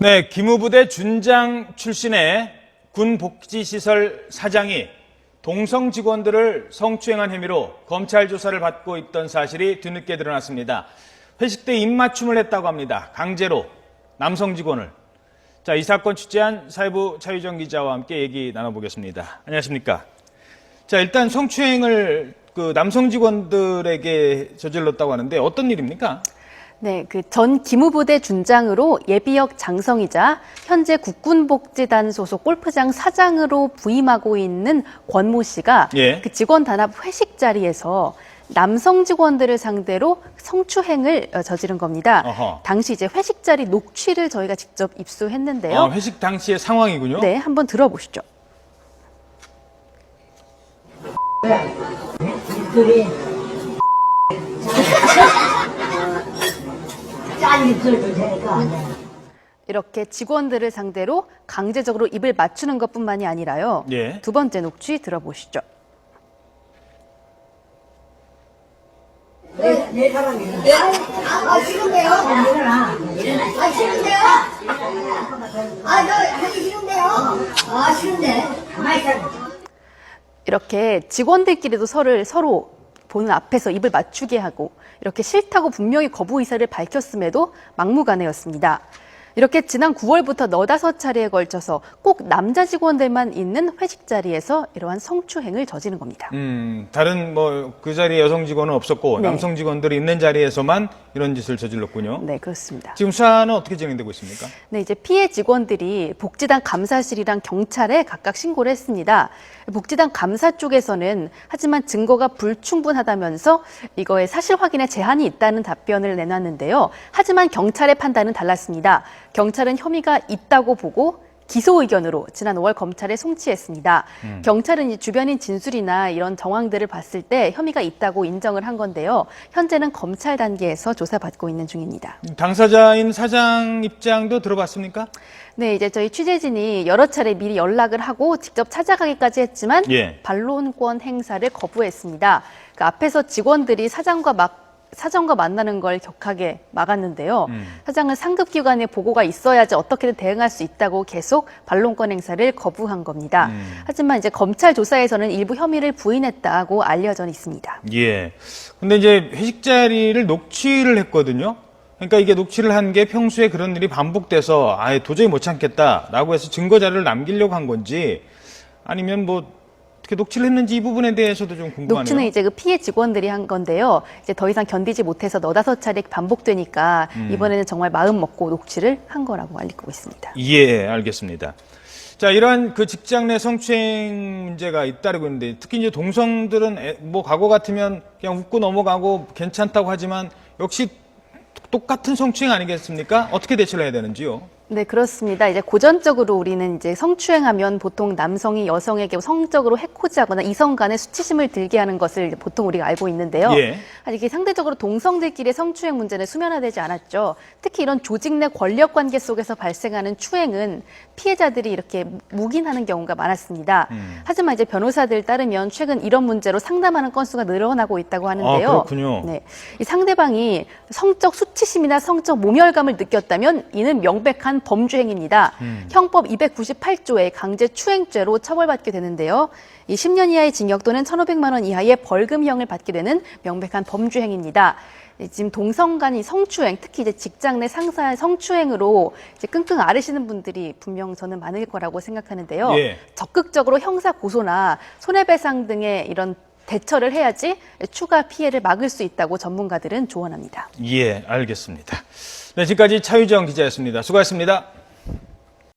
네, 기무부대 준장 출신의 군복지시설 사장이 동성 직원들을 성추행한 혐의로 검찰 조사를 받고 있던 사실이 뒤늦게 드러났습니다. 회식 때 입맞춤을 했다고 합니다. 강제로 남성 직원을. 자, 이 사건 취재한 사회부 차유정 기자와 함께 얘기 나눠보겠습니다. 안녕하십니까? 자, 일단 성추행을 남성 직원들에게 저질렀다고 하는데 어떤 일입니까? 네, 전 기무부대 준장으로 예비역 장성이자 현재 국군복지단 소속 골프장 사장으로 부임하고 있는 권모 씨가 그 직원 단합 회식 자리에서 남성 직원들을 상대로 성추행을 저지른 겁니다. 어허. 당시 이제 회식 자리 녹취를 저희가 직접 입수했는데요. 회식 당시의 상황이군요. 네, 한번 들어보시죠. 이렇게 직원들을 상대로 강제적으로 입을 맞추는 것뿐만이 아니라요. 두 번째 녹취 들어보시죠. 내 사람이에요. 싫은데요? 일어나. 싫은데요? 너 하기 싫은데요? 싫은데. 가만히 있어. 이렇게 직원들끼리도 서로 보는 앞에서 입을 맞추게 하고 이렇게 싫다고 분명히 거부 의사를 밝혔음에도 막무가내였습니다. 이렇게 지난 9월부터 너다섯 차례에 걸쳐서 꼭 남자 직원들만 있는 회식 자리에서 이러한 성추행을 저지른 겁니다. 다른 그 자리에 여성 직원은 없었고 네. 남성 직원들이 있는 자리에서만 이런 짓을 저질렀군요. 네, 그렇습니다. 지금 수사는 어떻게 진행되고 있습니까? 네, 이제 피해 직원들이 복지단 감사실이랑 경찰에 각각 신고를 했습니다. 복지단 감사 쪽에서는 하지만 증거가 불충분하다면서 이거에 사실 확인에 제한이 있다는 답변을 내놨는데요. 하지만 경찰의 판단은 달랐습니다. 경찰은 혐의가 있다고 보고 기소 의견으로 지난 5월 검찰에 송치했습니다. 경찰은 이 주변인 진술이나 이런 정황들을 봤을 때 혐의가 있다고 인정을 한 건데요. 현재는 검찰 단계에서 조사받고 있는 중입니다. 당사자인 사장 입장도 들어봤습니까? 네, 이제 저희 취재진이 여러 차례 미리 연락을 하고 직접 찾아가기까지 했지만 반론권 행사를 거부했습니다. 그 앞에서 직원들이 사장과 만나는 걸 격하게 막았는데요. 사장은 상급기관에 보고가 있어야지 어떻게든 대응할 수 있다고 계속 반론권 행사를 거부한 겁니다. 하지만 이제 검찰 조사에서는 일부 혐의를 부인했다고 알려져 있습니다. 근데 이제 회식 자리를 녹취를 했거든요. 그러니까 이게 녹취를 한 게 평소에 그런 일이 반복돼서 도저히 못 참겠다라고 해서 증거 자료를 남기려고 한 건지 아니면 어떻게 녹취를 했는지 이 부분에 대해서도 좀 궁금하네요. 녹취는 이제 그 피해 직원들이 한 건데요. 이제 더 이상 견디지 못해서 너다섯 차례 반복되니까 이번에는 정말 마음 먹고 녹취를 한 거라고 알리고 있습니다. 알겠습니다. 자, 이러한 직장 내 성추행 문제가 잇따르고 있는데 특히 이제 동성들은 과거 같으면 그냥 웃고 넘어가고 괜찮다고 하지만 역시 똑같은 성추행 아니겠습니까? 어떻게 대처를 해야 되는지요? 네, 그렇습니다. 이제 고전적으로 우리는 이제 성추행하면 보통 남성이 여성에게 성적으로 해코지하거나 이성 간의 수치심을 들게 하는 것을 보통 우리가 알고 있는데요. 이게 상대적으로 동성들끼리의 성추행 문제는 수면화되지 않았죠. 특히 이런 조직 내 권력 관계 속에서 발생하는 추행은 피해자들이 이렇게 묵인하는 경우가 많았습니다. 하지만 이제 변호사들 따르면 최근 이런 문제로 상담하는 건수가 늘어나고 있다고 하는데요. 그렇군요. 네, 이 상대방이 성적 수치심이나 성적 모멸감을 느꼈다면 이는 명백한 범죄 행위입니다. 형법 298조의 강제추행죄로 처벌받게 되는데요. 이 10년 이하의 징역 또는 1,500만 원 이하의 벌금형을 받게 되는 명백한 범죄 행위입니다. 지금 동성 간의 성추행, 특히 이제 직장 내 상사의 성추행으로 이제 끙끙 앓으시는 분들이 분명 저는 많을 거라고 생각하는데요. 적극적으로 형사 고소나 손해배상 등의 이런 대처를 해야지 추가 피해를 막을 수 있다고 전문가들은 조언합니다. 알겠습니다. 네, 지금까지 차유정 기자였습니다. 수고하셨습니다.